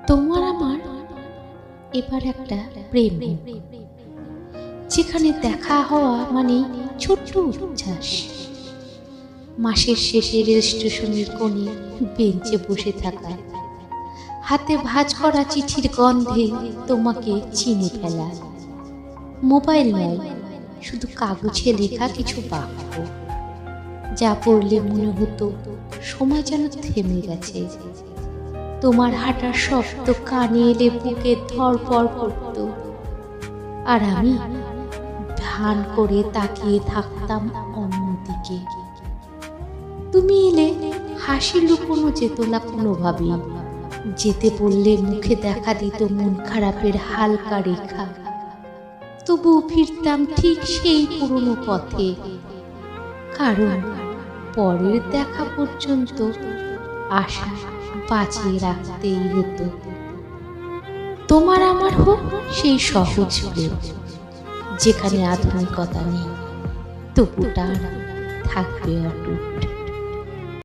তোমার আমার এবার একটা প্রেম, যেখানে দেখা হওয়া মানে ছোট্ট উচ্ছ্বাস। মাসের শেষে রেল স্টেশনের কোণে বেঞ্চে বসে থাকা, হাতে ভাঁজ করা চিঠির গন্ধে তোমাকে চিনে ফেলা। মোবাইল নয়, শুধু কাগজে লেখা কিছু বাক্য, যা পড়লে মনে হতো সময় যেন থেমে গেছে। তোমার হাঁটার শব্দ কানে এলে বুকে ধড়ফড় করত, আর আমি ভান করে তাকিয়ে থাকতাম অন্যদিকে। তুমি এলে হাসি লুকোনো যেত না কোনোভাবে, যেতে বললে মুখে দেখা দিত মন খারাপের হালকা রেখা। তবুও ফিরতাম ঠিক সেই পুরনো পথে, কারণ পরের দেখা পর্যন্ত আশা বাঁচিয়ে রাখতেই হতো। তোমার আমার হোক সেই সহজ প্রেম, যেখানে আধুনিকতা নেই, তবু টান থাকবে অটুট।